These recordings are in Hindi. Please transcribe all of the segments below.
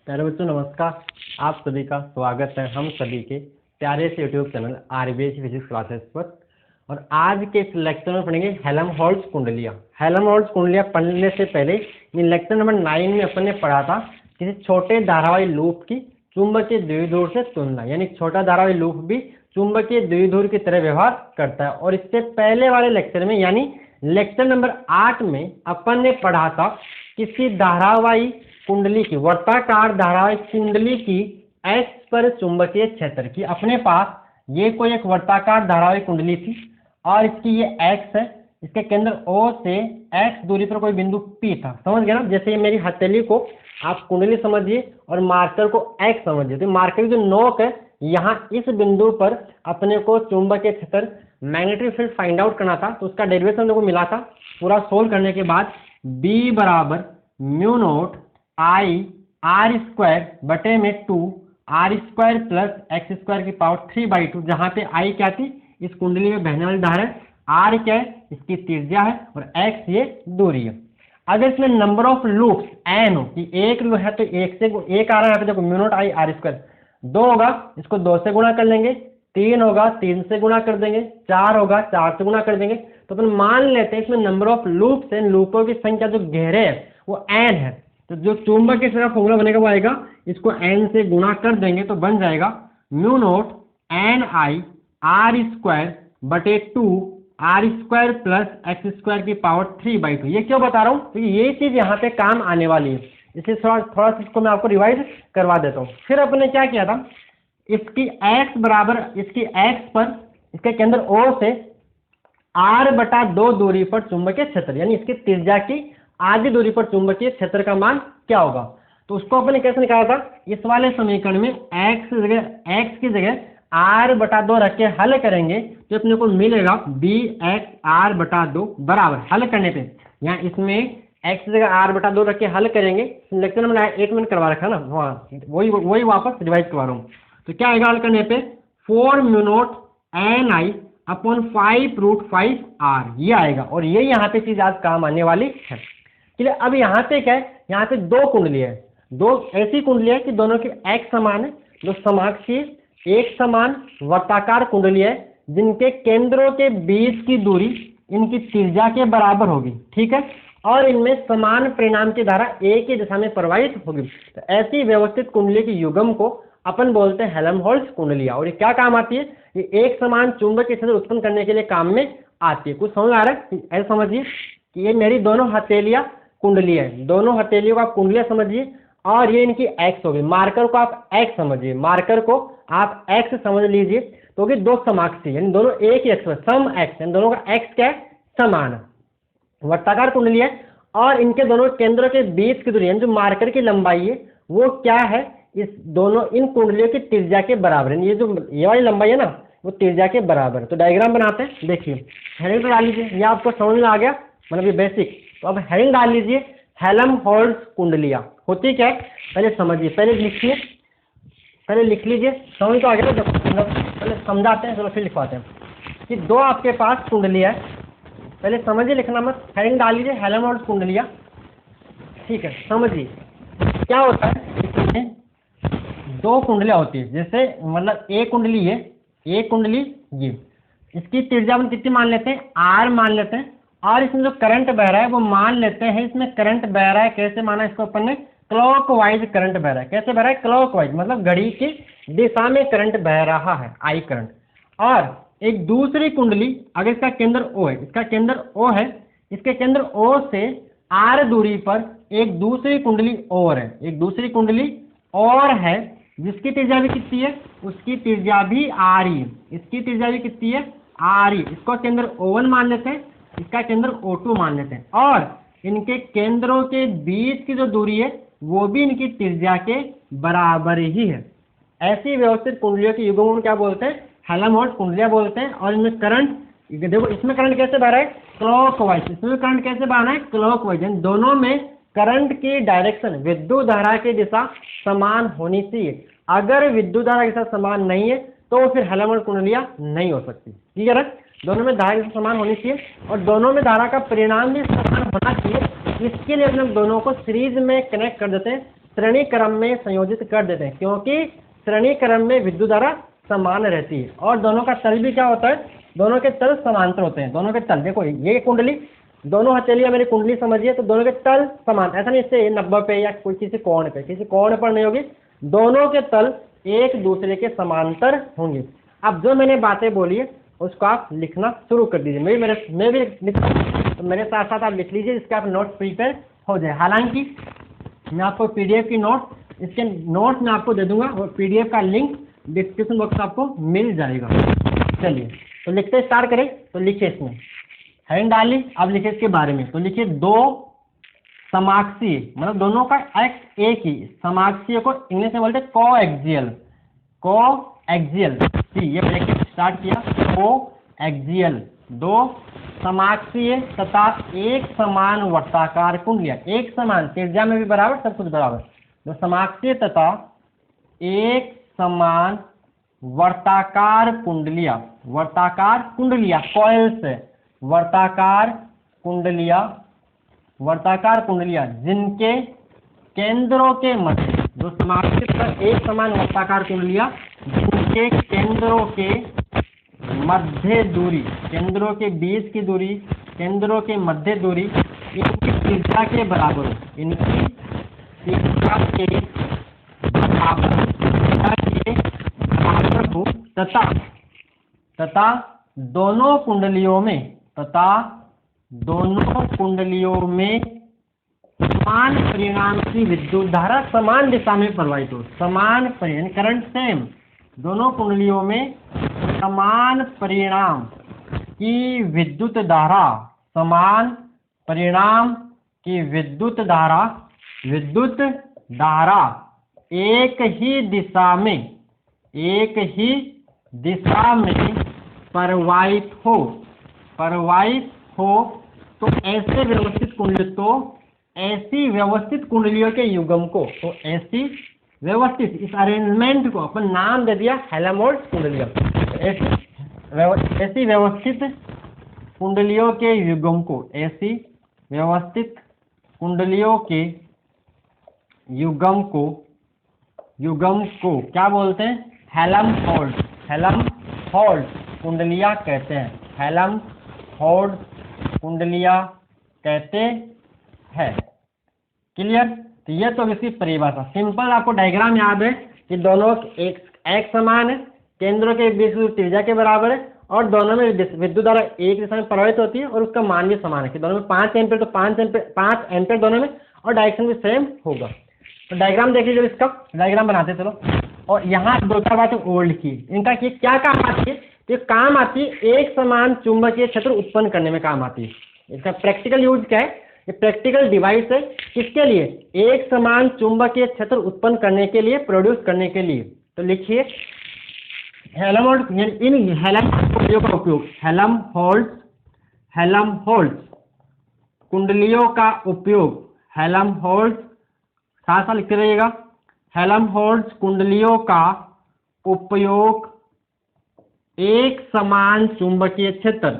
प्यारे बच्चों नमस्कार। आप सभी का स्वागत है हम सभी के प्यारे से YouTube channel RBS physics classes पर। और आज के इस लेक्चर में पढ़ेंगे हेल्महोल्ट्ज़ कुंडलियाँ। हेल्महोल्ट्ज़ कुंडलियाँ पढ़ने से पहले इन लेक्चर नंबर 9 में अपन ने पढ़ा था किसी छोटे धारावाही लूप की चुंबकीय द्विध्रुव से तुलना, यानी छोटा धारावाही लूप भी चुंबकीय द्विध्रुव की तरह व्यवहार करता है। और इससे पहले वाले लेक्चर में यानी लेक्चर नंबर 8 में अपन ने पढ़ा था किसी धारावाही कुंडली की, वर्ताकार धारावाही कुंडली की एक्स पर चुंबकीय क्षेत्र की। अपने पास ये कोई एक वर्ताकार धारावाही कुंडली थी और इसकी ये एक्स है, इसके केंद्र O से एक्स दूरी पर कोई बिंदु P था। समझ गए ना? जैसे ये मेरी हथेली को आप कुंडली समझिए और मार्कर को एक्स समझिए, तो मार्कर की जो नोक है यहाँ इस बिंदु पर अपने को चुंबकीय क्षेत्र मैग्नेटिक फील्ड फाइंड आउट करना था। तो उसका डेरिवेशन हमको मिला था। पूरा सोल्व करने के बाद B बराबर mu naught I R square बटे में 2 R square plus X square की पावर 3/2, जहाँ पे आई क्या थी, इस कुंडली में बहने वाली धारा है, आर क्या है, इसकी त्रिज्या है, और एक्स ये दूरी है। अगर इसमें नंबर ऑफ लूप्स एन हो कि एक लूप है तो एक से एक आ रहा है, यहाँ पे देखो mu naught I R square, 2 होगा इसको 2 से गुणा कर लेंगे, 3 होगा 3 से गुणा कर देंगे, 4 होगा 4 से गुणा कर देंगे। तो अपन मान लेते हैं इसमें नंबर ऑफ लूप्स है, लूपों की संख्या जो गहरे है वो एन है। तो जो चुंबकीय क्षेत्र का फॉर्मूला बनेगा वो आएगा, इसको n से गुणा कर देंगे तो बन जाएगा mu naught N I R square बटे 2 R square plus X square की पावर 3/2। ये क्यों बता रहा हूँ? क्योंकि ये चीज यहाँ पे काम आने वाली है, इसलिए थोड़ा सा इसको मैं आपको रिवाइज करवा देता हूँ। फिर अपने क्या किया था, इसकी x बराबर इसकी x पर इसके केंद्र O से r/2 दूरी पर चुंबकीय क्षेत्र, यानी इसकी त्रिज्या की आधी दूरी पर चुंबकीय क्षेत्र का मान क्या होगा। तो उसको अपने कैसे निकाला था, इस वाले समीकरण में x की जगह r/2 रख के हल करेंगे तो अपने को मिलेगा bx r/2 बराबर, हल करने पे यहाँ इसमें x की जगह r/2 रख के हल करेंगे। लेक्चर में 1 मिनट करवा रखा ना, वही वापस रिवाइज करवा रहा हूँ। तो क्या आएगा हल करने पे, 4 mu naught N I upon 5√5r, ये आएगा। और ये यहाँ पे चीज आज काम आने वाली है। चलिए अब यहाँ पे क्या है, यहाँ पे 2 कुंडली है, 2 ऐसी कुंडली है कि दोनों की एक्स समान है, जो समाक्षीय एक समान वर्ताकार कुंडली है जिनके केंद्रों के बीच की दूरी इनकी त्रिज्या के बराबर होगी, ठीक है, और इनमें समान परिणाम की धारा एक ही दिशा में प्रवाहित होगी। तो ऐसी व्यवस्थित कुंडली के युग्म को अपन बोलते हैं हेल्महोल्ट्ज़ कुंडलियाँ। और ये क्या काम आती है, ये एक समान चुंबकीय क्षेत्र उत्पन्न करने के लिए काम में आती है। कुछ समझ आ रहा है? ऐसा समझिए कि ये मेरी दोनों हथेलियाँ कुंडली है, दोनों हथेलियों को आप कुंडलियाँ समझिए, और ये इनकी एक्स होगी। मार्कर को आप एक्स समझिए, मार्कर को आप एक्स समझ लीजिए, तो कि 2 समाक्षी यानी दोनों एक ही एक्स पर, सम एक्स, यानी दोनों का एक्स क्या है, समान है, वर्ताकार कुंडली है। और इनके दोनों केंद्रों के बीच की दूरी यानी जो मार्कर की लंबाई है वो क्या है, इस दोनों इन कुंडलियों की त्रिज्या के बराबर है। ये जो ये वाली लंबाई है ना वो त्रिज्या के बराबर है। तो डायग्राम बनाते हैं, देखिए हेडिंग डाल लीजिए, ये आपको समझ में आ गया, मतलब ये बेसिक। तो अब हेडिंग डाल लीजिए, हेल्महोल्ट्ज़ कुंडलियाँ होती क्या है पहले समझिए, पहले लिखिए, पहले लिख लीजिए, समझ तो आ गया। जब पहले समझाते हैं, चलो फिर लिखवाते हैं कि 2 आपके पास कुंडलियाँ है, पहले समझिए, लिखना मत, हेडिंग डाल लीजिए हेल्महोल्ट्ज़ कुंडलियाँ, ठीक है। समझिए क्या होता है, इसमें 2 कुंडलियाँ होती है, जैसे मतलब एक कुंडली ये, एक कुंडली ये, इसकी त्रिज्या हम कितनी मान लेते हैं, r मान लेते हैं, और इसमें जो करंट बह रहा है वो मान लेते हैं, इसमें करंट बह रहा है, कैसे माना इसको अपन ने, क्लॉकवाइज करंट बह रहा है। कैसे बह रहा है, क्लॉकवाइज, मतलब घड़ी की दिशा में करंट बह रहा है, आई करंट। और एक दूसरी कुंडली, अगर इसका केंद्र O है, इसका केंद्र O है, इसके केंद्र O से r दूरी पर एक दूसरी कुंडली और है, एक दूसरी कुंडली और है, जिसकी त्रिज्या भी कितनी है, उसकी त्रिज्या भी r ही है, इसकी त्रिज्या भी कितनी है, r ही। इसको केंद्र O1 मान लेते हैं, इसका केंद्र O2 मान लेते हैं, और इनके केंद्रों के बीच की जो दूरी है वो भी इनकी त्रिज्या के बराबर ही है। ऐसी व्यवस्थित कुंडलियों के युग्म को क्या बोलते हैं, हेल्महोल्ट्ज़ कुंडलियाँ बोलते हैं। और इनमें करंट, देखो इसमें करंट कैसे बह रहा है, क्लॉकवाइज, इसमें करंट कैसे बह रहा है, क्लॉकवाइज। दोनों में करंट की डायरेक्शन, विद्युत धारा की दिशा समान होनी चाहिए। अगर विद्युत धारा की दिशा समान नहीं है तो फिर हेल्महोल्ट्ज़ कुंडलियाँ नहीं हो सकती, ठीक है ना। दोनों में धारा समान होनी चाहिए और दोनों में धारा का परिणाम भी समान होना चाहिए। इसके लिए हम लोग दोनों को सीरीज में कनेक्ट कर देते हैं, श्रेणी क्रम में संयोजित कर देते हैं, क्योंकि श्रेणी क्रम में विद्युत धारा समान रहती है और दोनों का तल भी क्या होता है, दोनों के तल समांतर होते हैं। दोनों के तल देखो, ये कुंडली, दोनों हथेलियां मेरी कुंडली समझिए, तो दोनों के तल समान, ऐसा नहीं इससे 90 पे या कोई किसी कोण पे, किसी कोण पर नहीं होगी, दोनों के तल एक दूसरे के समांतर होंगे। अब जो मैंने बातें बोली है उसको आप लिखना शुरू कर दीजिए। मैं भी तो मेरे साथ साथ आप लिख लीजिए, जिसके आप नोट प्रिपेयर हो जाए। हालांकि मैं आपको पीडीएफ की नोट, इसके नोट्स मैं आपको दे दूंगा और पीडीएफ का लिंक डिस्क्रिप्शन बॉक्स आपको मिल जाएगा। चलिए तो लिखते स्टार्ट करें। तो लिखिए, इसमें हैंड डाली, अब लिखिए इसके बारे में। तो लिखिए दो समाक्षीय, मतलब दोनों का एक्स एक ही, समाक्षीय को इंग्लिश में बोलते हैं कोएक्सियल। कोएक्सियल, ये ब्रैकेट स्टार्ट किया, कोएक्सियल, दो समाक्षीय तथा एक समान वर्ताकार कुंडलियां, एक समान त्रिज्या में भी बराबर, सब कुछ बराबर, दो समाक्षीय तथा एक समान वर्ताकार कुंडलियां, वर्ताकार कुंडलियां कॉइल्स, वर्ताकार कुंडलियां जिनके केंद्रों के मध्य, जो समाक्षीय तथा एक समान वर्ताकार कुंडलियां जिनके केंद्रों के मध्य दूरी, केंद्रों के बीच की दूरी, केंद्रों के मध्य दूरी इनकी त्रिज्या के बराबर हो, इनकी त्रिज्या के बराबर हो तथा दोनों कुंडलियों में समान परिणाम की विद्युत धारा समान दिशा में प्रवाहित हो, समान परिणाम करंट सेम, दोनों कुंडलियों में समान परिणाम की विद्युत धारा, समान परिणाम की विद्युत धारा एक ही दिशा में प्रवाहित हो तो ऐसी व्यवस्थित कुंडलियों के युग्म को, तो ऐसी व्यवस्थित, इस अरेंजमेंट को अपन नाम दे दिया हेल्महोल्ट्ज कुंडलियां। ऐसी व्यवस्थित कुंडलियों के युग्म को, ऐसी व्यवस्थित कुंडलियों के युग्म को क्या बोलते हैं, हेल्महोल्ट्ज कुंडलियां कहते हैं, हेल्महोल्ट्ज कुंडलियां कहते हैं। क्लियर? तो ये तो इसकी परिभाषा, सिंपल आपको डायग्राम याद है कि दोनों एक समान है, केंद्रों के बीच त्रिज्या के बराबर है और दोनों में विद्युत धारा एक दिशा में प्रवाहित होती है और उसका मान भी समान है कि दोनों में 5 एम्पीयर, तो 5 एम्पीयर दोनों में, और डायरेक्शन भी सेम होगा। तो डायग्राम देखिए, जब इसका डायग्राम बनाते चलो। और यहाँ दो चार बातें ओल्ड की, इनका क्या काम आती है, तो काम आती है एक समान चुंबकीय क्षेत्र उत्पन्न करने में काम आती है। इसका प्रैक्टिकल यूज क्या है, ये प्रैक्टिकल डिवाइस है, किसके लिए, एक समान चुंबकीय क्षेत्र उत्पन्न करने के लिए, प्रोड्यूस करने के लिए। तो लिखिए हेल्महोल्ट्ज, इन हेल्महोल्ट्ज का उपयोग, हेल्महोल्ट्ज कुंडलियों का उपयोग, हेल्महोल्ट्ज साथ साथ लिखते रहिएगा, हेल्महोल्ट्ज कुंडलियों का उपयोग एक समान चुंबकीय क्षेत्र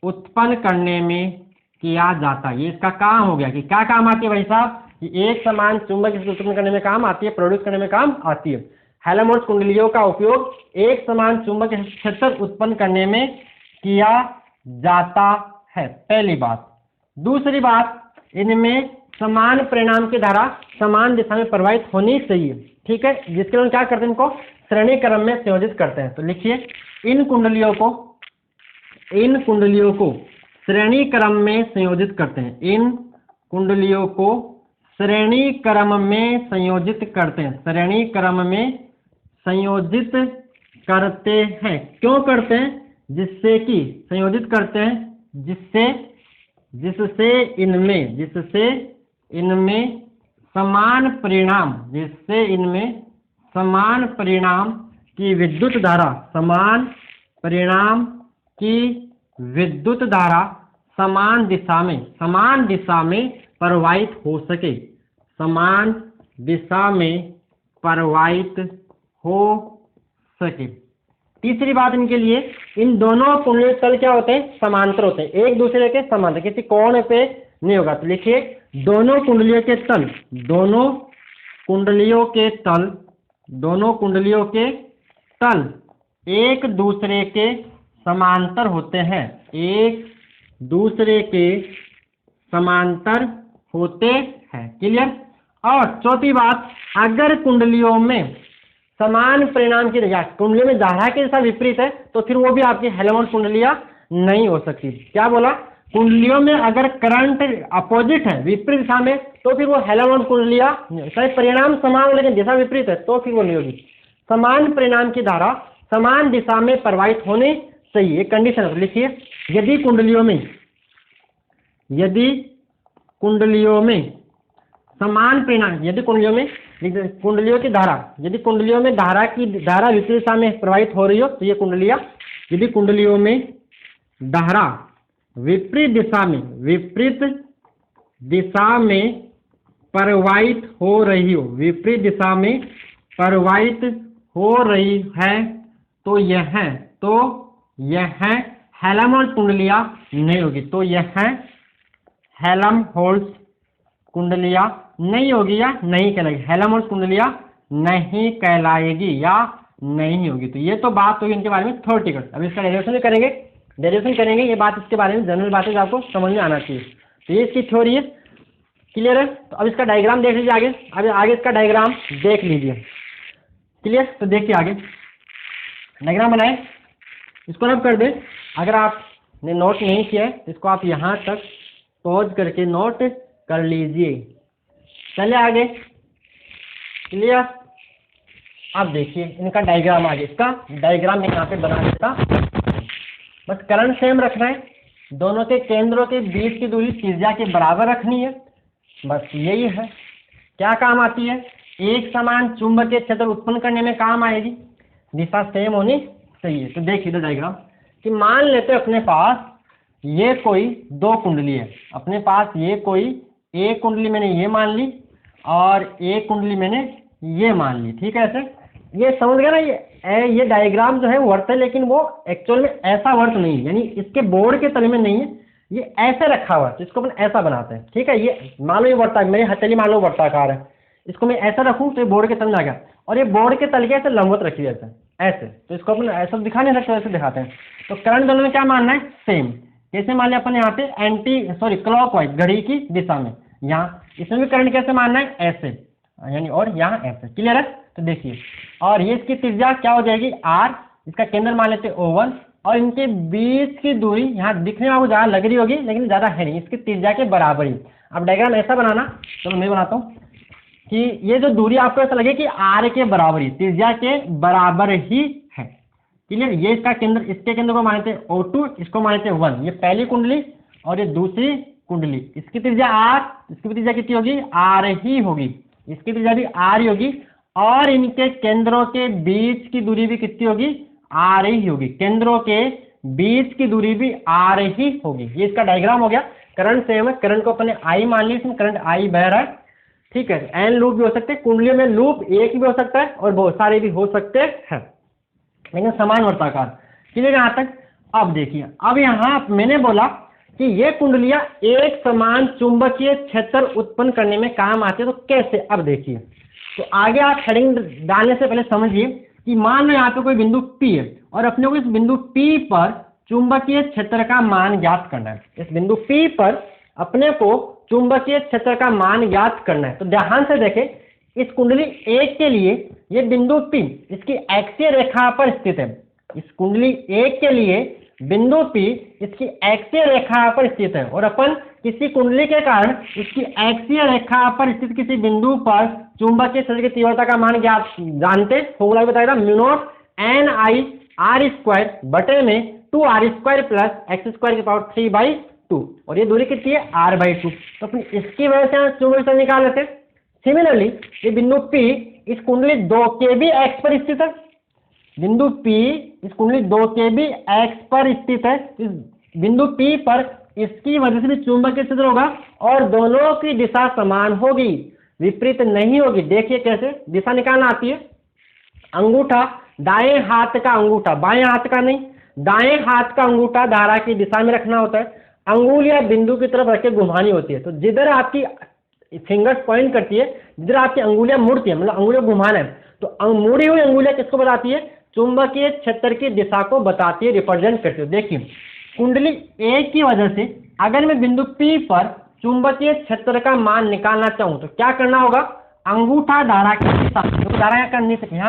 उत्पन्न करने में किया जाता है। ये इसका काम हो गया कि क्या काम आती है भाई साहब, कि एक समान चुंबकीय क्षेत्र उत्पन्न करने में काम आती है, प्रोड्यूस करने में काम आती है। हेल्महोल्ट्ज कुंडलियों का उपयोग एक समान चुंबकीय क्षेत्र उत्पन्न करने में किया जाता है, पहली बात। दूसरी बात, इनमें समान परिणाम की धारा समान दिशा में प्रवाहित होनी चाहिए, ठीक है, जिसके लिए क्या करते हैं, इनको श्रेणी क्रम में संयोजित करते हैं। तो लिखिए इन कुंडलियों को श्रेणी क्रम में संयोजित करते हैं, इन कुंडलियों को श्रेणी क्रम में संयोजित करते हैं, श्रेणी क्रम में संयोजित करते हैं। क्यों करते हैं, जिससे कि संयोजित करते हैं, जिससे इनमें समान परिणाम की विद्युत धारा, समान दिशा में प्रवाहित हो सके, समान दिशा में प्रवाहित हो सके। तीसरी बात इनके लिए, इन दोनों कुंडली तल क्या होते हैं, समांतर होते हैं, एक दूसरे के समांतर, किसी कोण पे नहीं होगा। तो लिखिए दोनों कुंडलियों के तल, दोनों कुंडलियों के तल, दोनों कुंडलियों के तल एक दूसरे के समांतर होते हैं, एक दूसरे के समांतर होते हैं। क्लियर। और चौथी बात, अगर कुंडलियों में समान परिणाम की दिशा, कुंडलियों में धारा की दिशा विपरीत है तो फिर वो भी आपकी हेलमहोल्ट्ज कुंडलियां नहीं हो सकती। क्या बोला, कुंडलियों में अगर करंट अपोजिट है, विपरीत दिशा में, तो फिर वो हेलमहोल्ट्ज कुंडलियां, शायद परिणाम समान हो लेकिन दिशा विपरीत है तो फिर वो नहीं होगी। समान परिणाम की धारा समान दिशा में प्रवाहित होनी चाहिए, एक कंडीशन है। लिखिए यदि कुंडलियों में समान परिणाम, यदि कुंडलियों की धारा, यदि कुंडलियों में धारा विपरीत दिशा में प्रवाहित हो रही हो तो ये कुंडलियां, यदि कुंडलियों में धारा विपरीत दिशा में प्रवाहित हो रही हो, विपरीत दिशा में प्रवाहित हो रही है तो यह हेलमहोल्ट्ज कुंडलियां नहीं होगी, तो यह हेलमहोल्ट्ज कुंडलियां नहीं होगी या नहीं कहलाएगी, हेलमहोल्ट्ज कुंडलियां नहीं कहलाएगी या नहीं होगी। तो ये तो बात होगी इनके बारे में थ्योरेटिकल। अब इसका डेरिवेशन भी करेंगे, ये बात इसके बारे में जनरल बातें आपको समझ में आना चाहिए। तो ये इसकी थ्योरी है। क्लियर है। तो अब इसका डायग्राम देख लीजिए आगे, अब आगे इसका डायग्राम देख लीजिए। क्लियर। तो देखिए आगे डायग्राम बनाए, इसको नोट कर दे। अगर आपने नोट नहीं किया है तो इसको आप यहाँ तक पॉज करके नोट कर लीजिए। चलिए आगे। क्लियर। अब देखिए इनका डायग्राम, आगे इसका डायग्राम मैं यहाँ पे बना देता। बस करंट सेम रखना है, दोनों के केंद्रों के बीच की दूरी त्रिज्या के बराबर रखनी है, बस यही है। क्या काम आती है, एक समान चुंबकीय क्षेत्र उत्पन्न करने में काम आएगी, दिशा सेम होनी चाहिए। तो देखिए डायग्राम कि मान लेते अपने पास ये कोई दो कुंडली है, अपने पास ये कोई एक कुंडली मैंने ये मान ली और एक कुंडली मैंने ये मान ली। ठीक है, ऐसे ये समझ गया ना। ये डायग्राम जो है वर्त है, लेकिन वो एक्चुअल में ऐसा वर्त नहीं है, यानी इसके बोर्ड के तले में नहीं है, ये ऐसे रखा हुआ है, तो इसको अपन ऐसा बनाते हैं। ठीक है, ये मान लो ये वर्ता, मेरी हथेली मान लो वर्ताकार है, इसको मैं ऐसा रखूं तो ये बोर्ड के तल में आ गया, और ये बोर्ड के तल के ऐसे लंबवत रखी है ऐसे, तो इसको अपन ऐसा दिखा नहीं सकते, ऐसे दिखाते हैं। तो करंट दोनों में क्या मानना है, सेम। जैसे मान लिया अपन यहाँ पे क्लॉकवाइज घड़ी की दिशा में, यहाँ इसमें भी करंट कैसे मानना है, ऐसे, यानी और यहाँ ऐसे। क्लियर है। तो देखिए, और ये इसकी त्रिज्या क्या हो जाएगी r, इसका केंद्र मान लेते O1, और इनके बीच की दूरी यहाँ दिखने में आपको ज़्यादा लग रही होगी लेकिन ज़्यादा है नहीं, इसकी त्रिज्या के बराबर ही। अब डायग्राम ऐसा बनाना, चलो मैं बनाता हूँ कि ये जो दूरी आपको ऐसा लगे कि r के बराबर ही, त्रिज्या के बराबर ही है। क्लियर। ये इसका केंद्र, इसके केंद्र को मानते हैं O2, इसको मानते हैं 1, ये पहली कुंडली और ये दूसरी कुंडली, इसकी त्रिज्या r, इसकी त्रिज्या कितनी होगी, r ही होगी, इसकी त्रिज्या भी r ही होगी, और इनके केंद्रों के बीच की दूरी भी कितनी होगी, r ही होगी, केंद्रों के बीच की दूरी भी r ही होगी। ये इसका डायग्राम हो गया। करंट सेम है, करंट को अपने I मान ली, इसमें करंट I बह रहा है। ठीक है, n लूप भी हो सकते हैं, कुंडलियों में लूप एक भी हो सकता है और बहुत सारे भी हो सकते हैं, लेकिन समान वर्ताकार। क्लियर यहाँ तक। अब देखिए, अब यहाँ मैंने बोला कि ये कुंडलियां एक समान चुंबकीय क्षेत्र उत्पन्न करने में काम आती है, तो कैसे। अब देखिए, तो आगे आप हेडिंग डालने से पहले समझिए कि मान लो यहाँ पे कोई बिंदु P है और अपने को इस बिंदु P पर चुंबकीय क्षेत्र का मान ज्ञात करना है। इस बिंदु P पर अपने को चुंबकीय क्षेत्र का मान ज्ञात करना है। तो ध्यान से देखें, इस कुंडली 1 के लिए ये बिंदु P इसकी एक्सीय रेखा पर स्थित है। इस कुंडली 1 के लिए बिंदु P इसकी एक्सीय रेखा पर स्थित है, और अपन किसी कुंडली के कारण इसकी एक्सीय रेखा पर स्थित किसी बिंदु पर चुंबकीय क्षेत्र की तीव्रता का मान जानते, फॉर्मूला बताएगा mu naught N I R square बटे में 2r² प्लस x² की पावर 3/2, और ये दूरी कितनी है, r/2। तो अपन इसकी वजह से चुंबकीय क्षेत्र निकाल लेते। सिमिलरली ये बिंदु P इस कुंडली 2 के भी x पर स्थित है, बिंदु P इस कुंडली 2 के भी x पर स्थित है। इस बिंदु P पर इसकी वजह से भी चुंबकीय क्षेत्र होगा और दोनों की दिशा समान होगी, विपरीत नहीं होगी। देखिए कैसे दिशा निकालना आती है। अंगूठा, दाएं हाथ का अंगूठा, बाएं हाथ का नहीं, दाएं हाथ का अंगूठा धारा की दिशा में रखना होता है, अंगुलियां बिंदु की तरफ रख के घुमानी होती है। तो जिधर आपकी फिंगर्स पॉइंट करती है, जिधर आपकी अंगुलियां मुड़ती है, मतलब अंगुलियां घुमाना है, तो मुड़ी हुई अंगुलियां किसको बताती है? चुंबकीय क्षेत्र की दिशा को बताती है, रिप्रेजेंट करती है। देखिए कुंडली ए की वजह से अगर मैं बिंदु P पर चुंबकीय क्षेत्र का मान निकालना चाहूं तो क्या करना होगा? अंगूठा धारा की दिशा, तो धारा यहाँ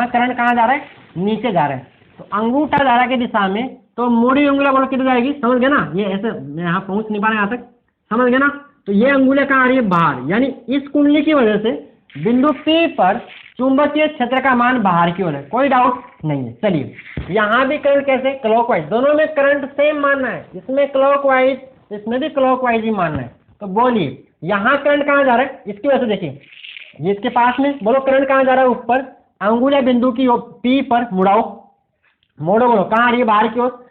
करंट कहाँ जा रहा है? नीचे जा रहा है। तो अंगूठा धारा की दिशा में तो मुड़ी उंगलियां बोलो किधर जाएगी? समझ गए ना? ये ऐसे मैं यहाँ पहुंच नहीं पा रहा यहाँ तक, समझ गए ना? तो ये अंगुलियां कहाँ आ रही है? बाहर, यानी इस कुंडली की वजह से बिंदु P पर चुंबकीय क्षेत्र का मान बाहर की ओर है, कोई डाउट नहीं है। चलिए यहाँ भी करंट कैसे? क्लॉकवाइज, दोनों में करंट सेम मानना है, इसमें क्लॉकवाइज, इसमें भी क्लॉकवाइज ही मानना है। तो बोलिए यहाँ करंट कहाँ जा रहा है? इसकी वजह से देखिए ये इसके पास में, बोलो करंट कहाँ जा रहा है? ऊपर, अंगुलियां बिंदु की P पर मुड़ाओ, मोड़ो, बोलो कहाँ आ रही है? बाहर की ओर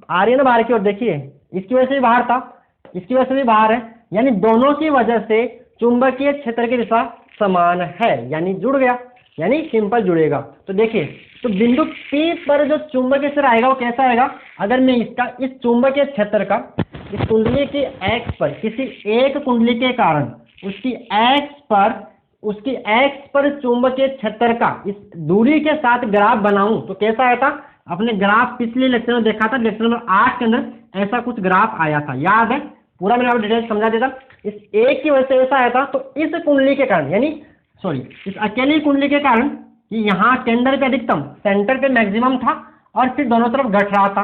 आ रही है ना, बाहर की ओर। देखिए इसकी वजह से भी बाहर था, इसकी वजह से भी बाहर है, यानी दोनों की वजह से चुंबकीय क्षेत्र की दिशा समान है, यानी जुड़ गया, यानी सिंपल जुड़ेगा। तो देखिए तो बिंदु P पर जो चुंबकीय क्षेत्र आएगा वो कैसा आएगा? अगर मैं इसका इस चुंबकीय क्षेत्र का इस कुंडली की एक्स पर, किसी एक कुंडली के कारण उसकी एक्स पर चुंबकीय क्षेत्र का इस दूरी के साथ ग्राफ बनाऊं तो कैसा आया था? अपने ग्राफ पिछले लेक्चर में देखा था, लेक्चर नंबर 8 के अंदर ऐसा कुछ ग्राफ आया था, याद है? पूरा मैंने आपको डिटेल समझा देता। इस एक की वजह से ऐसा आया था, तो इस कुंडली के कारण, यानी सॉरी इस अकेली कुंडली के कारण कि यहाँ केंद्र पे अधिकतम, सेंटर पे मैक्सिमम था और फिर दोनों तरफ घट रहा था।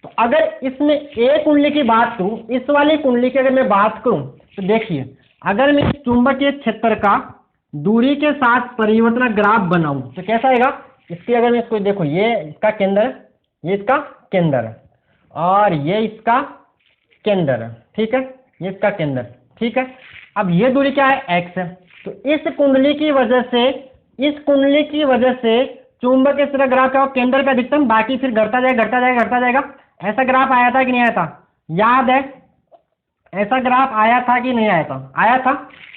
तो अगर इसमें एक कुंडली की बात करूं, इस वाली कुंडली की अगर मैं बात करूं तो देखिए अगर मैं इस चुंबकीय क्षेत्र का दूरी के साथ परिवर्तन ग्राफ बनाऊं तो कैसा आएगा? इसकी अगर मैं इसको देखो, ये इसका केंद्र है, ये इसका केंद्र है और ये इसका केंद्र है, ठीक है? ये इसका केंद्र, ठीक है? अब ये दूरी क्या है? x है। तो इस कुंडली की वजह से चुंबकीय क्षेत्र ग्राफ क्या हो? केंद्र पे अधिकतम, बाकी फिर घटता जाएगा। ऐसा ग्राफ आया था कि नहीं आया था? याद है? ऐसा ग्राफ आया था कि नहीं आया था? आया था।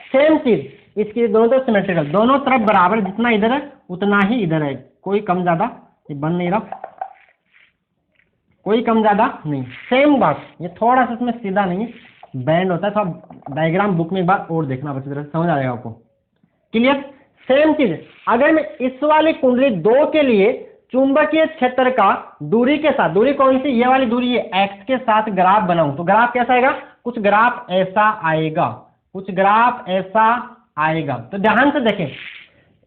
सेम चीज इसकी दोनों तरफ सिमेट्रिकल, दोनों तरफ बराबर, जितना इधर है उतना ही इधर है, कोई कम ज्यादा ये बन नहीं रहा, कोई कम ज्यादा नहीं, सेम बात। ये थोड़ा सा इसमें सीधा नहीं है, बैंड होता है, थोड़ा डायग्राम बुक में एक बार और देखना, अच्छी तरह समझ आ जाएगा आपको। क्लियर? सेम चीज अगर मैं इस वाली कुंडली 2 के लिए चुंबकीय क्षेत्र का दूरी के साथ, दूरी कौन सी? ये वाली दूरी है, x के साथ ग्राफ बनाऊं तो ग्राफ कैसा आएगा? कुछ ग्राफ ऐसा आएगा, तो ध्यान से देखें।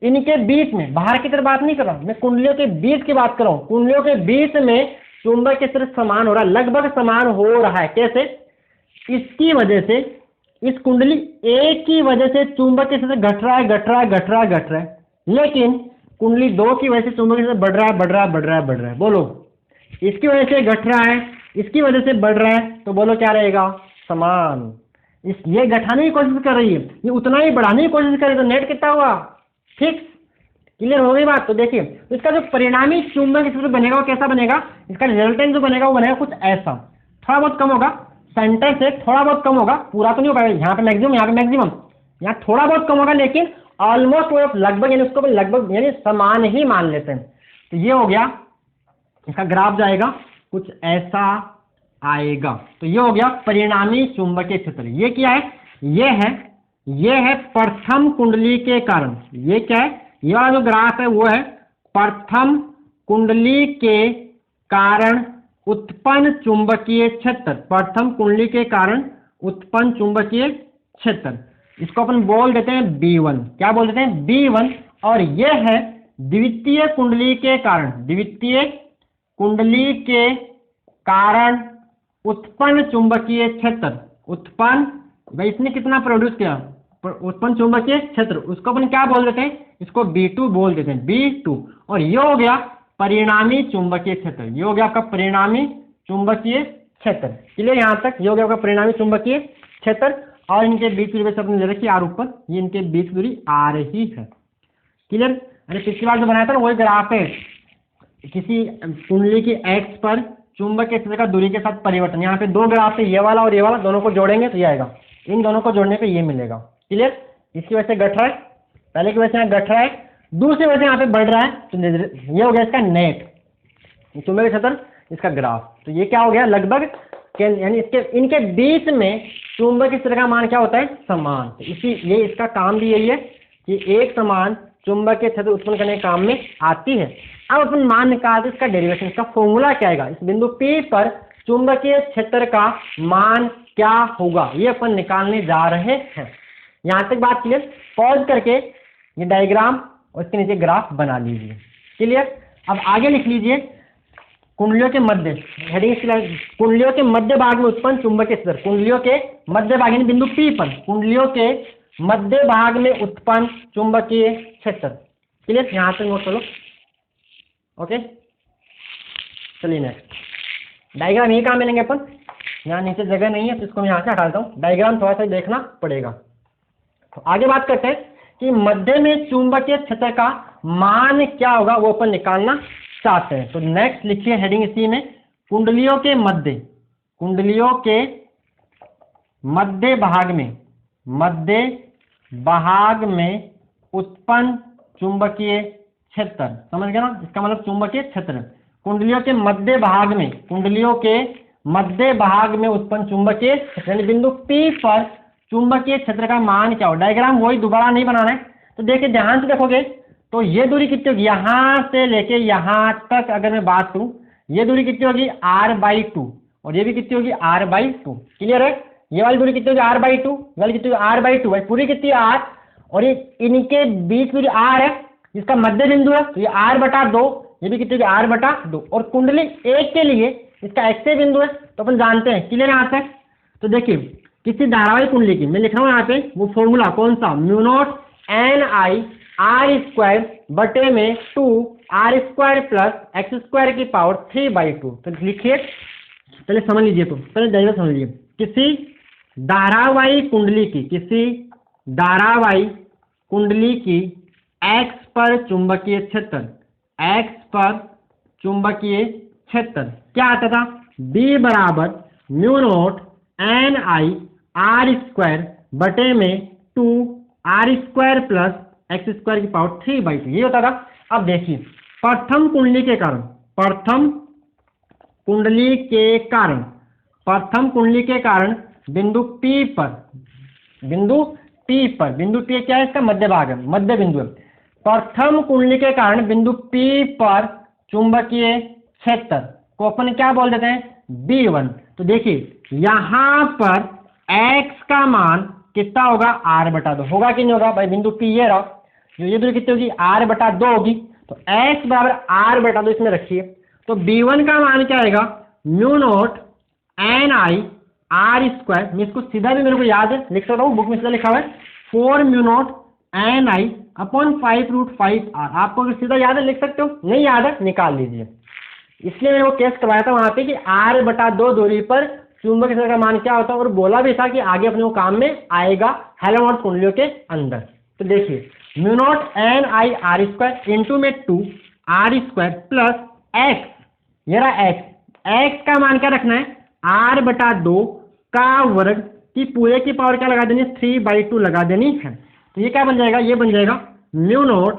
इनके बीच में, बाहर की तरफ बात नहीं कर रहा मैं, कुंडलियों के बीच की बात कर रहा हूं। कुंडलियों के बीच में चुंबकीय क्षेत्र समान हो रहा है, लगभग समान हो रहा है। कैसे? इसकी वजह से, इस कुंडली A की वजह से चुंबकीय क्षेत्र घट रहा है, लेकिन कुंडली 2 की वजह से चुंबकीय क्षेत्र बढ़ रहा है। बोलो इसकी वजह से घट रहा है, इसकी वजह से बढ़ रहा है, तो बोलो क्या रहेगा? समान। ये घटाने की कोशिश कर रही है, ये उतना ही बढ़ाने की कोशिश कर रही है, तो नेट कितना हुआ? फिक्स। क्लियर हो गई बात? तो देखिए तो इसका जो परिणामी चुंबकीय क्षेत्र बनेगा वो कैसा बनेगा? इसका रिजल्टेंट जो बनेगा वो बनेगा कुछ ऐसा, थोड़ा बहुत कम होगा, सेंटर से थोड़ा बहुत कम होगा, पूरा तो नहीं हो पाएगा, यहाँ पे मैक्सिमम, यहाँ थोड़ा बहुत कम होगा, लेकिन ऑलमोस्ट वो लगभग, यानी उसको लगभग यानी समान ही मान लेते हैं। तो ये हो गया, इसका ग्राफ जाएगा कुछ ऐसा आएगा। तो ये हो गया परिणामी चुंबकीय क्षेत्र। ये क्या है? ये है प्रथम कुंडली के कारण। ये क्या है? ये वाला जो ग्राफ है वो है प्रथम कुंडली के कारण उत्पन्न चुंबकीय क्षेत्र, प्रथम कुंडली के कारण उत्पन्न चुंबकीय क्षेत्र। इसको अपन बोल देते हैं B1। क्या बोल देते हैं? B1। और यह है द्वितीय कुंडली के कारण उत्पन्न चुंबकीय क्षेत्र। उत्पन्न, भाई इसने कितना प्रोड्यूस किया? उत्पन्न चुंबकीय क्षेत्र, उसको अपन क्या बोल देते हैं? इसको B2 बोल देते हैं, B2। और ये हो गया परिणामी चुंबकीय क्षेत्र, ये हो गया आपका परिणामी चुंबकीय क्षेत्र। क्लियर यहाँ तक? ये हो गया आपका परिणामी चुंबकीय क्षेत्र। और इनके बीच की दूरी अपने ले रखी R ऊपर, ये इनके बीच की दूरी R ही है। क्लियर? अरे पिछली बार जो बनाया था ना वही ग्राफ है, किसी कुंडली की एक्स पर चुंबकीय क्षेत्र का दूरी के साथ परिवर्तन। यहाँ पे 2 ग्राफ है, ये वाला और ये वाला, दोनों को जोड़ेंगे तो ये आएगा, इन दोनों को जोड़ने पे ये मिलेगा। क्लियर? इसकी वजह से घट रहा है, पहले की वजह से यहाँ घट रहा है, दूसरी वजह से यहाँ पे बढ़ रहा है, तो ये हो गया इसका नेट चुंबकीय क्षेत्र, इसका ग्राफ। तो ये क्या हो गया? लगभग यानी इसके इनके बीच में चुंबकीय क्षेत्र का मान क्या होता है, समान। तो ये इसका काम भी यही है कि एक समान चुंबकीय क्षेत्र उत्पन्न करने के काम में आती है। अब अपन मान निकालते इसका डेरिवेशन, इसका फॉर्मूला क्या आएगा, इस बिंदु P पर चुंबकीय क्षेत्र का मान क्या होगा, ये अपन निकालने जा रहे हैं। यहाँ तक बात क्लियर। पॉज करके ये डायग्राम और इसके नीचे ग्राफ बना लीजिए। क्लियर। अब आगे लिख लीजिए, कुंडलियों के मध्य, हेडिंग कुंडलियों के मध्य भाग में उत्पन्न चुंबकीय क्षेत्र, कुंडलियों के मध्य भाग यानी बिंदु P पर कुंडलियों के मध्य भाग में उत्पन्न चुंबकीय क्षेत्र। क्लियर, यहाँ से नोट करो। ओके, चलिए नेक्स्ट डायग्राम यही कहाँ मिलेंगे अपन, यहाँ नीचे जगह नहीं है तो इसको मैं यहाँ से हटा देता हूँ, डायग्राम थोड़ा सा देखना पड़ेगा। तो आगे बात करते हैं कि मध्य में चुंबकीय क्षेत्र का मान क्या होगा, वो अपन निकालना चाहते हैं। तो नेक्स्ट लिखिए हेडिंग इसी में, कुंडलियों के मध्य भाग में उत्पन्न चुंबकीय क्षेत्र, समझ गए ना, इसका मतलब चुंबकीय क्षेत्र कुंडलियों के मध्य भाग में उत्पन्न चुंबकीय यानी बिंदु P पर चुंबकीय क्षेत्र का मान क्या हो। डायग्राम वही दोबारा नहीं बनाना है। तो देखिए ध्यान से देखोगे तो ये दूरी कितनी होगी, यहाँ से लेके यहाँ तक अगर मैं बात करूँ, ये दूरी कितनी होगी r/2 और ये भी कितनी होगी r/2। क्लियर है। ये वाली दूरी कितनी होगी r/2, वाली कितनी होगी r/2 है, पूरी कितनी r, और ये इनके बीच में जो r है इसका मध्य बिंदु है तो ये r/2, ये भी कितनी होगी r/2। और कुंडली एक के लिए इसका एक्स बिंदु है तो अपन जानते हैं। क्लियर यहाँ तक। तो देखिए किसी धारावाही कुंडली की मैं लिख रहा हूँ यहाँ पे वो फॉर्मूला कौन सा, μ0 Ni r² बटे में 2r² प्लस x² की पावर 3/2। तो लिखिए, पहले समझ लीजिए, तो पहले डायग्राम समझ लीजिए। किसी धारावाही कुंडली की x पर चुंबकीय क्षेत्र क्या आता था, B बराबर μ0 Ni r² बटे में 2r² प्लस x² की पावर 3/2 ये होता था। अब देखिए प्रथम कुंडली के कारण बिंदु P क्या है, इसका मध्य भाग है, मध्य बिंदु है। प्रथम कुंडली के कारण बिंदु P पर चुंबकीय क्षेत्र को अपन क्या बोल देते हैं, B1। तो देखिए यहाँ पर x का मान कितना होगा, r/2 होगा कि नहीं होगा भाई, बिंदु P ये रहा, जो ये दूरी कितनी होगी r/2 होगी। तो x बराबर r/2 इसमें रखिए। तो B1 का मान क्या आएगा, μ0 Ni r², मैं इसको सीधा भी मेरे को याद है लिख सकता हूँ, बुक में सीधा लिखा हुआ है 4 μ0 Ni अपॉन 5√5r। आपको अगर सीधा याद है लिख सकते हो, नहीं याद है निकाल लीजिए। इसलिए मैंने वो केस करवाया था वहां पे कि r/2 दूरी पर चुंबकीय क्षेत्र का मान क्या होता है, और बोला भी था कि आगे अपने को काम में आएगा हेल्महोल्ट्ज कुंडलियों के अंदर। तो देखिए μ0 Ni r² इंटू में 2r² प्लस x, ये रहा x का मान क्या रखना है, r/2 का वर्ग की पूरे की पावर क्या लगा देनी है, 3/2 लगा देनी है। तो ये क्या बन जाएगा, ये बन जाएगा μ0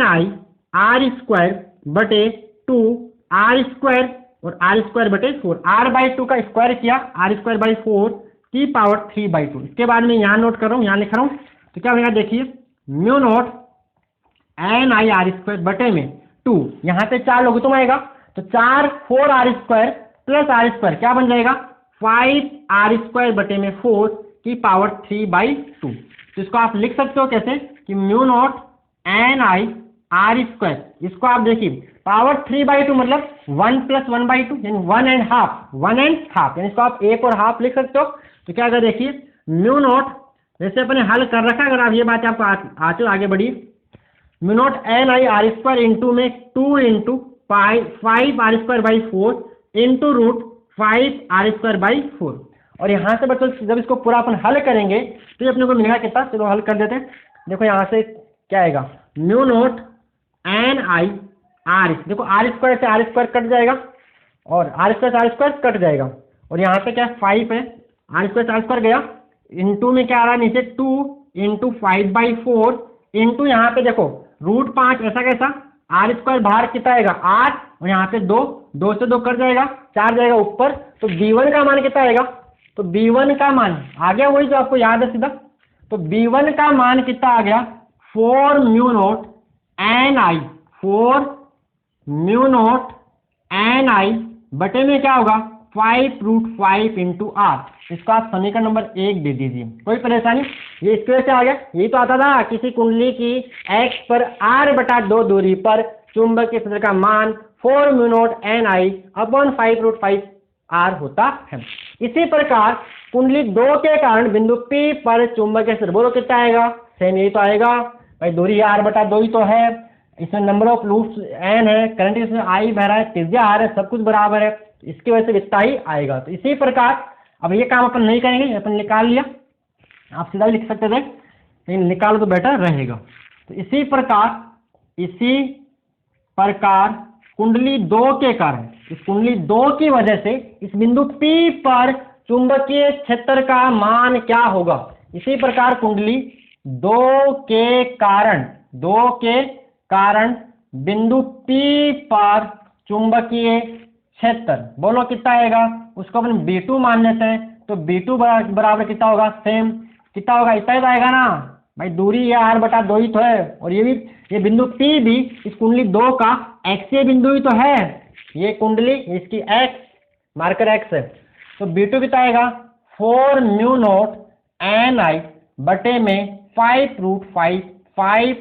Ni r² बटे 2r² और r² बटे 4, r/2 का स्क्वायर किया r²/4 की पावर 3/2। इसके बाद में यहाँ नोट कर रहा हूँ, यहाँ लिख रहा हूँ। तो क्या बनेगा देखिए μ0 Ni r² बटे में 2, यहाँ पे 4 लघुत्तम आएगा तो 4 प्लस r² क्या बन जाएगा 5r² बटे में 4 की पावर 3/2। तो इसको आप लिख सकते हो कैसे कि μ0 Ni r², इसको आप देखिए पावर 3/2 मतलब 1 + 1/2 यानी 1.5 यानी इसको आप 1 और हाफ लिख सकते हो। तो क्या अगर देखिए μ0, जैसे अपने हल कर रखा है, अगर आप ये बात आपको आते हो आगे बढ़िए, μ0 Ni r² इंटू में 2 इंटू 5r²/4 इंटू √5r²/4। और यहाँ से बच्चों जब इसको पूरा अपन हल करेंगे तो ये अपने को मिलेगा कितना, चलो हल कर देते हैं। देखो यहाँ से क्या आएगा, μ0 Ni r, देखो r² से r² कट जाएगा और r² से r² कट जाएगा, और यहाँ पे क्या 5 है, r² से r² गया, इंटू में क्या आ रहा है नीचे 2 इंटू 5/4 इंटू यहाँ पे देखो √5, ऐसा कैसा, r² बाहर कितना आएगा 8 और यहाँ पे 2 से 2 कट जाएगा चार्ज आएगा ऊपर, तो B1 का मान कितना आएगा, तो B1 का मान आ गया वही जो आपको याद है सीधा, तो B1 का मान कितना आ गया 4 mu naught N I, 4 mu naught N I बटे में क्या होगा 5√5 इंटू आर। इसको आप समीकरण नंबर 1 दे दीजिए, कोई परेशानी। ये इसके वजह से आ गया, यही तो आता था किसी कुंडली की x पर r/2 दूरी पर चुंबकीय क्षेत्र का मान 4 mu naught N I upon 5√5 R होता है। इसी प्रकार कुंडली 2 के कारण बिंदु P पर चुंबकीय क्षेत्र बोलो कितना आएगा, सेम यही तो आएगा भाई, दूरी r/2 ही तो है, इसमें नंबर ऑफ लूप्स n है, करंट इसमें I बह रहा है, त्रिज्या r है, सब कुछ बराबर है, इसकी वजह से इतना ही आएगा। तो इसी प्रकार अब ये काम अपन नहीं करेंगे, अपन निकाल लिया, आप सीधा भी लिख सकते थे लेकिन निकालो तो बेटर रहेगा। तो इसी प्रकार कुंडली 2 के कारण, इस कुंडली 2 की वजह से इस बिंदु P पर चुंबकीय क्षेत्र का मान क्या होगा। इसी प्रकार कुंडली 2 के कारण बिंदु P पर चुंबकीय क्षेत्र बोलो कितना आएगा, उसको अपन B2 मान लेते हैं, तो B2 बराबर कितना होगा, सेम कितना होगा, इतना ही आएगा ना भाई, दूरी ये r/2 ही तो है, और ये बिंदु P भी इस कुंडली 2 का एक्सीय बिंदु ही तो है, ये कुंडली इसकी x मार्कर x है, तो B2 कितना आएगा 4 म्यू नॉट एन आई बटे में 5√5, 5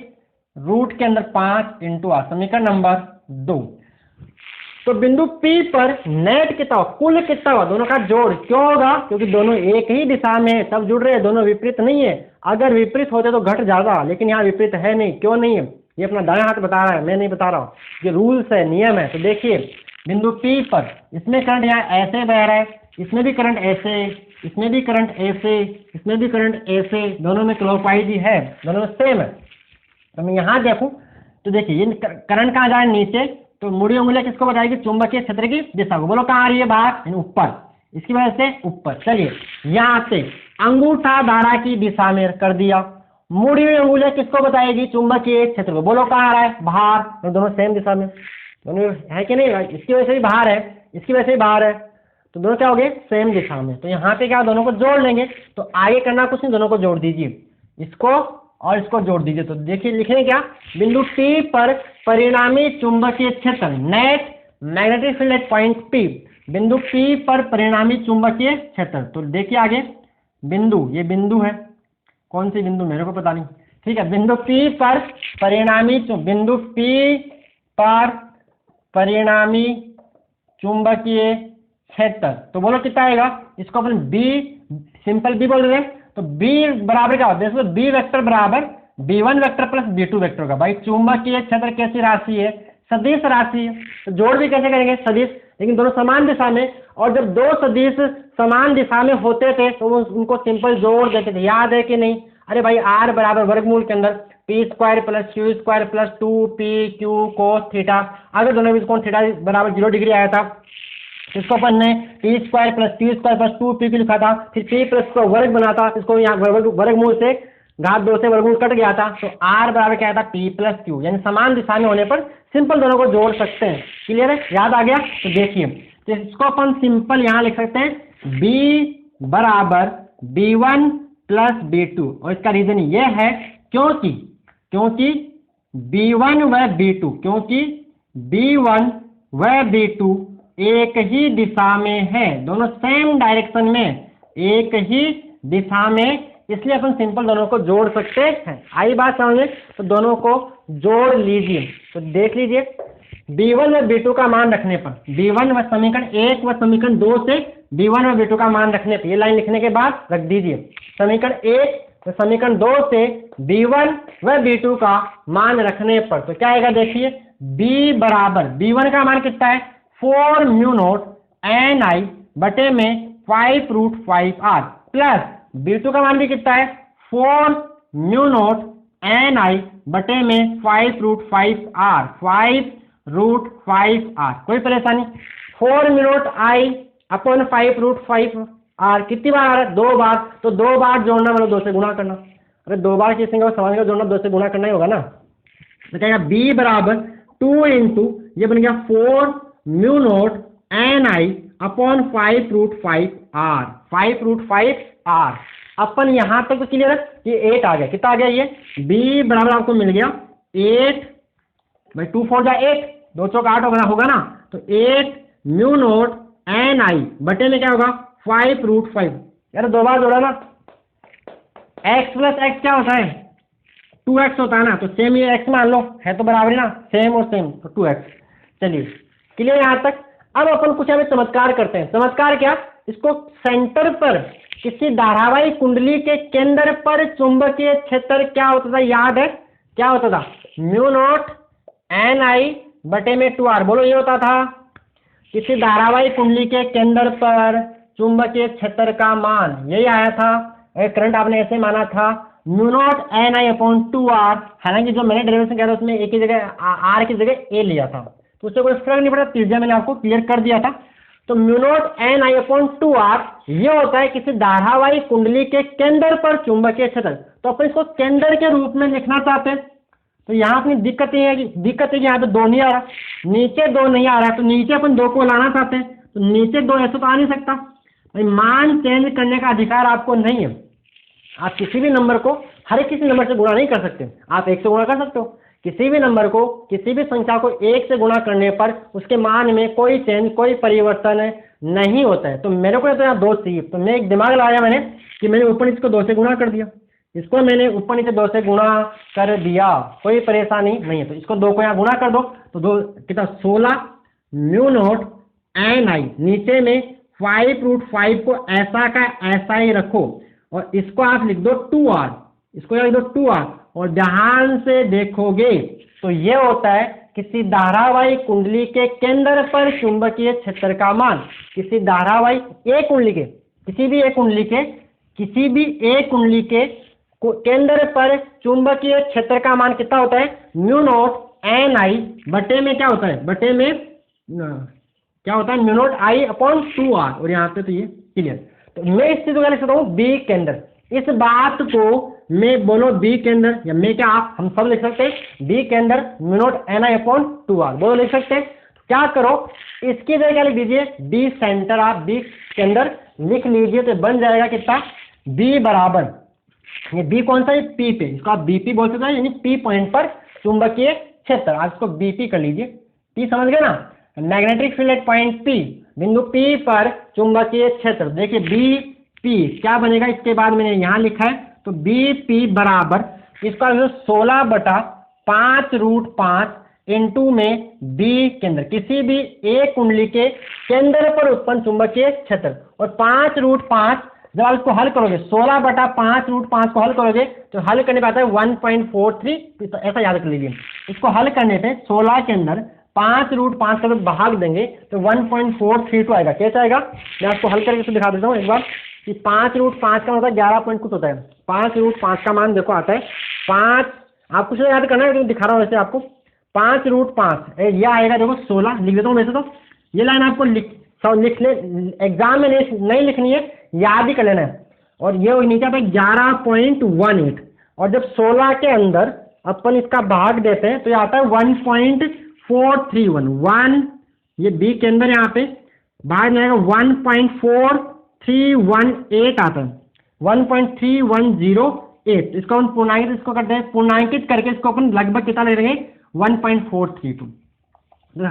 रूट के अंदर 5 इंटू आर, समीकरण नंबर 2। तो बिंदु P पर नेट कितना होगा, कुल कितना होगा, दोनों का जोड़ क्यों होगा, क्योंकि दोनों एक ही दिशा में है, तब जुड़ रहे हैं, दोनों विपरीत नहीं है। अगर विपरीत होते तो घट जाता, लेकिन यहाँ विपरीत है नहीं, क्यों नहीं है, ये अपना दायां हाथ बता रहा है, मैं नहीं बता रहा हूँ, ये रूल्स है, नियम है। तो देखिए बिंदु P पर इसमें करंट यहाँ ऐसे बह रहा है, इसमें भी करंट ऐसे, इसमें भी करंट ऐसे, इसमें भी करंट ऐसे, दोनों में क्लॉकवाइज ही है, दोनों में सेम है। तो मैं यहाँ देखूँ तो देखिए ये करंट कहाँ जा रहा है, नीचे, तो मुड़ी उंगलियां किसको बताएगी, चुंबकीय क्षेत्र की दिशा को, बोलो कहाँ आ रही है, बाहर ऊपर, इसकी वजह से ऊपर। चलिए यहाँ से अंगूठा धारा की दिशा में कर दिया, मुड़ी हुई उंगलियां किसको बताएगी, चुंबकीय क्षेत्र को, बोलो कहाँ आ रहा है, बाहर, तो दोनों सेम दिशा में, दोनों है कि नहीं, इसकी वजह से भी बाहर है, इसकी वजह से भी बाहर है, तो दोनों क्या हो गए, सेम दिशा में। तो यहाँ पे क्या, दोनों को जोड़ लेंगे, तो आगे करना कुछ नहीं, दोनों को जोड़ दीजिए, इसको और इसको जोड़ दीजिए। तो देखिए लिखेंगे क्या, बिंदु P पर परिणामी चुंबकीय क्षेत्र net magnetic field at point P, बिंदु P पर परिणामी चुंबकीय क्षेत्र। तो देखिए आगे बिंदु, ये बिंदु है, कौन सी बिंदु मेरे को पता नहीं, ठीक है, बिंदु P पर परिणामी, बिंदु P पर परिणामी चुंबकीय क्षेत्र, तो बोलो कितना आएगा, इसको अपन B, सिंपल B बोल रहे हैं, तो B बराबर क्या होता है, B वेक्टर बराबर B1 vector plus B2 vector का। भाई चुंबकीय क्षेत्र कैसी राशि है, सदिश राशि है, तो जोड़ भी कैसे करेंगे, सदिश, लेकिन दोनों समान दिशा में, और जब दो सदिश समान दिशा में होते थे तो उनको सिंपल जोड़ देते थे, याद है कि नहीं। अरे भाई r बराबर वर्गमूल के अंदर p² + q² + 2pq cos theta, अगर दोनों बीच कोण थीटा बराबर 0 डिग्री आया था, इसको अपन ने t² + t² + 2p लिखा था, फिर p प्लस को वर्ग बना था, इसको यहाँ वर्गमूल से घात 2 से वर्गमूल कट गया था, तो r बराबर क्या था, p + q, यानी समान दिशा में होने पर सिंपल दोनों को जोड़ सकते हैं। क्लियर है, याद आ गया। तो देखिए, तो इसको अपन सिंपल यहाँ लिख सकते हैं b बराबर b1 + b2, और इसका रीजन ये है क्योंकि b1 व b2, क्योंकि b1 व b2 एक ही दिशा में है, दोनों सेम डायरेक्शन में, एक ही दिशा में, इसलिए अपन सिंपल दोनों को जोड़ सकते हैं। आई बात समझे, तो दोनों को जोड़ लीजिए। तो देख लीजिए b1 व b2 का मान रखने पर, b1 व समीकरण 1 व समीकरण 2 से b1 व b2 का मान रखने पर, ये लाइन लिखने के बाद रख दीजिए, समीकरण 1 व समीकरण 2 से b1 व b2 का मान रखने पर, तो क्या आएगा, देखिए b बराबर, b1 का मान कितना है 4 म्यू नॉट एन आई बटे में 5√5r, प्लस b2 का मान भी कितना है 4 म्यू नॉट एन आई बटे में 5√5r, 5√5r। कोई परेशानी, 4 mu not I upon 5√5r कितनी बार आ रहा है, 2 बार, तो 2 बार जोड़ना मतलब 2 से गुणा करना, अरे 2 बार किसी का समान का जोड़ना 2 से गुणा करना ही होगा ना। तो क्या b बराबर 2 इंटू, ये बन गया 4 mu naught N I upon 5√5 r, 5√5 r। अपन यहां तक तो क्लियर है, ये 8 आ गया, कितना आ गया ये b बराबर आपको मिल गया 8 भाई 2 4 जा 8, 2 चौक 8 होगा ना, तो 8 म्यू नोट एन आई बटे में क्या होगा 5√5। यार दो बार जोड़ा ना, x प्लस एक्स क्या होता है 2x होता है ना, तो सेम ये x मान लो, है तो बराबर ही ना, सेम और सेम, तो 2x। चलिए क्लियर यहां तक। अब अपन कुछ अभी चमत्कार करते हैं। चमत्कार क्या, इसको सेंटर पर किसी धारावाही कुंडली के केंद्र पर चुंबकीय क्षेत्र क्या होता था, याद है क्या होता था, म्यू नोट एन आई बटे में 2r। बोलो ये होता था किसी धारावाही कुंडली के केंद्र पर चुंबकीय क्षेत्र का मान, यही आया था। करंट आपने ऐसे माना था mu naught N I upon 2r। हालांकि जो मैंने डेरिवेशन किया था उसमें एक ही जगह r की जगह a लिया था, तो उससे कोई फर्क नहीं पड़ा, त्रिज्या मैंने आपको क्लियर कर दिया था। तो mu naught N I upon 2r ये होता है किसी धारावाही कुंडली के केंद्र पर चुंबकीय क्षेत्र। तो अपन इसको केंद्र के रूप में लिखना चाहते हैं, तो यहाँ अपनी दिक्कत ये है कि यहाँ पे 2 नहीं आ रहा, नीचे 2 नहीं आ रहा है, तो नीचे अपन 2 को लाना चाहते हैं, तो नीचे 2 ऐसे तो आ नहीं सकता भाई, मान चेंज करने का अधिकार आपको नहीं है। आप किसी भी नंबर को हर किसी नंबर से गुणा नहीं कर सकते, आप 1 से गुणा कर सकते हो, किसी भी नंबर को किसी भी संख्या को 1 से गुणा करने पर उसके मान में कोई चेंज कोई परिवर्तन नहीं होता है। तो मेरे को तो यहाँ 2 चाहिए, तो मैं एक दिमाग लगाया मैंने कि मैंने ऊपर नीचे को 2 से गुणा कर दिया, इसको मैंने ऊपर नीचे 2 से गुणा कर दिया, कोई परेशानी नहीं है। तो इसको 2 को यहाँ गुणा कर दो, तो 2 कितना 16 म्यू नोट एन आई, नीचे में 5√5 को ऐसा का ऐसा ही रखो, और इसको आप लिख दो 2r, इसको यहाँ लिख दो 2r, और ध्यान से देखोगे तो ये होता है किसी धारावाही कुंडली के केंद्र पर चुंबकीय क्षेत्र का मान। किसी धारावाही एक कुंडली के किसी भी एक कुंडली के केंद्र पर चुंबकीय क्षेत्र का मान कितना होता है, म्यू नोट एन आई बटे में क्या होता है, बटे में क्या होता है म्यू नोट आई अपॉन 2r। और यहाँ पे तो ये क्लियर। तो मैं इस चीज को लिख सकता हूँ बी केंद्र, इस बात को मैं बोलो बी केंद्र, या मैं क्या आप हम सब लिख सकते हैं बी केंद्र mu naught N I upon 2r, बोलो लिख सकते हैं। क्या करो इसकी जगह क्या लिख दीजिए बी सेंटर, आप बी केंद्र लिख लीजिए, तो बन जाएगा कितना बी बराबर, ये बी कौन सा है पी पे, इसको आप बीपी बोल सकते हैं, यानी पी पॉइंट पर चुंबकीय क्षेत्र, आप इसको बीपी कर लीजिए। पी समझ गए ना, magnetic field at point P, बिंदु पी पर चुंबकीय क्षेत्र। देखिए बी पी क्या बनेगा, इसके बाद मैंने यहाँ लिखा है, तो बी पी बराबर इसका 16/5√5 इंटू में बी केंद्र, किसी भी एक कुंडली के केंद्र पर उत्पन्न चुंबकीय क्षेत्र, और 5√5 जब आप इसको हल करोगे 16/5√5 को हल करोगे तो हल करने पे आता है 1.43, तो ऐसा याद कर लीजिए। इसको हल करने पे 16 के अंदर 5√5 का जब भाग देंगे तो 1.432 आएगा। कैसे आएगा, मैं आपको हल करके तो दिखा देता हूँ एक बार कि 5√5 का मतलब 11 पॉइंट कुछ होता है। 5√5 का मान देखो आता है 5, आप कुछ याद करना है, तो दिखा रहा हूँ वैसे आपको। 5√5 ये आएगा, देखो 16 लिख देता हूँ वैसे तो, ये लाइन आपको लिख ले, एग्जाम में नहीं लिखनी है, याद ही कर लेना है। और ये नीचे आता है 11.18, और जब 16 के अंदर अपन इसका भाग देते हैं तो ये आता है 1.431, ये बी के अंदर यहाँ पे भाग जाएगा 1.4318 आता है, 1.3108। इसको हम पूर्णांकित इसको करते हैं, पूर्णांकित करके इसको अपन लगभग कितना ले लेंगे 1.432।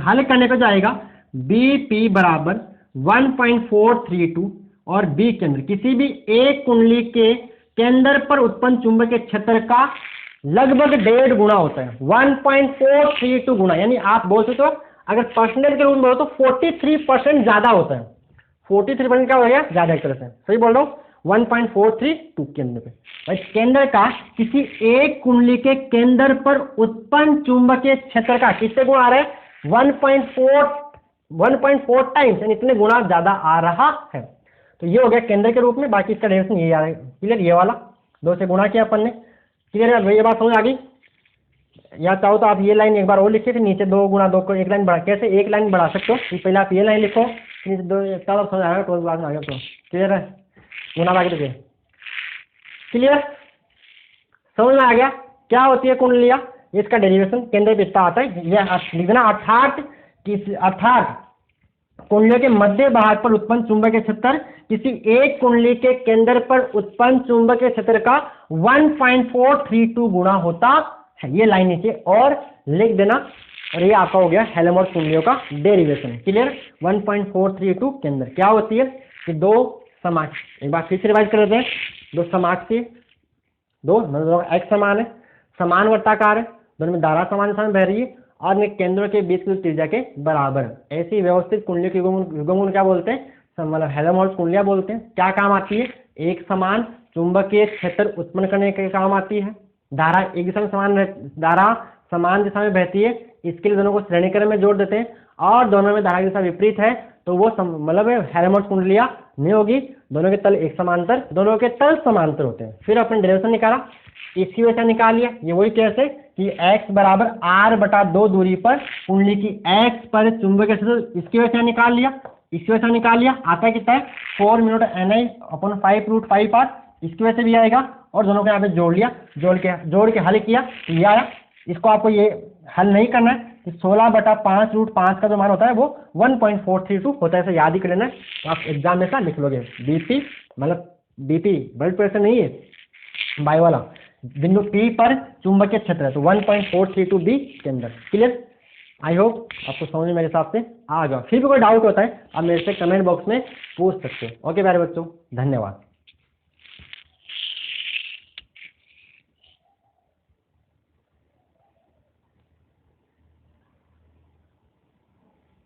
हल करने को जाएगा बी पी बराबर 1.432, और बी केंद्र किसी भी एक कुंडली के केंद्र पर उत्पन्न चुंबकीय क्षेत्र का लगभग 1.5 गुना होता है, 1.432 गुना, यानी आप बोल सकते हो अगर परसेंटेज के रूप में बोलो तो 43% ज्यादा होता है। 43% क्या हो गया, ज्यादा एक तरह से, सही बोल रहा हूँ, 1.432 केंद्र पे। भाई केंद्र का किसी एक कुंडली के केंद्र पर उत्पन्न चुंबकीय क्षेत्र का किससे गुणा आ रहा है, 1.4 टाइम्स, यानी इतने गुना ज्यादा आ रहा है। तो ये हो गया केंद्र के रूप में, बाकी इसका डेरिवेशन ये आ रहा है। क्लियर, ये वाला 2 से गुणा किया अपन ने। क्लियर है, ये बात समझ आ गई। या चाहो तो आप ये लाइन एक बार और लिखिए, फिर नीचे 2 गुणा 2 को एक लाइन बढ़ा, कैसे एक लाइन बढ़ा सकते हो, पहले आप ये लाइन लिखो, नीचे 2 तब समझ आएगा, तो बाद में आ गया। तो क्लियर है, गुणा बाकी देखिए। क्लियर, समझ में आ गया क्या होती है कुंडलियां, इसका डेरिवेशन केंद्र पे इतना आता है, यह लिख देना। अर्थात कुंडलियों के मध्य भाग पर उत्पन्न चुंबकीय क्षेत्र किसी एक कुंडली के केंद्र पर उत्पन्न चुंबकीय क्षेत्र का 1.432 गुना होता है। ये लाइन नीचे और लिख देना, और ये आपका हो गया हेल्महोल्ट्ज कुंडलियों का डेरिवेशन। क्लियर। 1.432 के अंदर क्या होती है कि दो समान, एक बार फिर से रिवाइज कर देते हैं, दो समाक्षीय, दोनों एक समान है, समान वर्ताकार है, दोनों में धारा समान दिशा में बह रही है और इनके केंद्रों के बीच की त्रिज्या के बराबर है। ऐसी व्यवस्थित कुंडलियों की युग्मन क्या बोलते हैं, मतलब हेल्महोल्ट्ज कुंडलियां बोलते हैं। क्या काम आती है, एक समान चुंबकीय क्षेत्र उत्पन्न करने के काम आती है, धारा एक दिशा में धारा समान दिशा में बहती है, इसके लिए दोनों को श्रेणीक्रम में जोड़ देते हैं, और दोनों में धारा की दिशा विपरीत है तो वो मतलब हेल्महोल्ट्ज कुंडलियां नहीं होगी। दोनों के तल एक समांतर, दोनों के तल समांतर होते हैं। फिर अपने डेरिवेशन निकाला, इसकी वजह से निकाल लिया, ये वही कैसे कि x बराबर r/2 दूरी पर कुंडली की x पर चुंबकीय क्षेत्र, इसकी वजह से निकाल लिया, इसकी वजह से निकाल लिया, आता है कितना है 4 म्यू Ni/5√5r, इसकी वजह से भी आएगा, और दोनों को यहाँ पे जोड़ लिया, जोड़ के हल किया तो ये आया। इसको आपको ये हल नहीं करना है, 16/5√5 का जो मान होता है वो 1.432 होता है, ऐसा याद ही कर लेना है। तो आप एग्जाम में ऐसा लिख लोगे, बीपी मतलब बीपी ब्लड प्रेशर नहीं है, बाई वाला बिंदु P पर चुंबकीय क्षेत्र है, तो 1.432 बी के अंदर। क्लियर। आई होप आपको समझ में मेरे हिसाब से आ गया। फिर भी कोई डाउट होता है आप मेरे से कमेंट बॉक्स में पूछ सकते हो। ओके प्यारे बच्चों, धन्यवाद।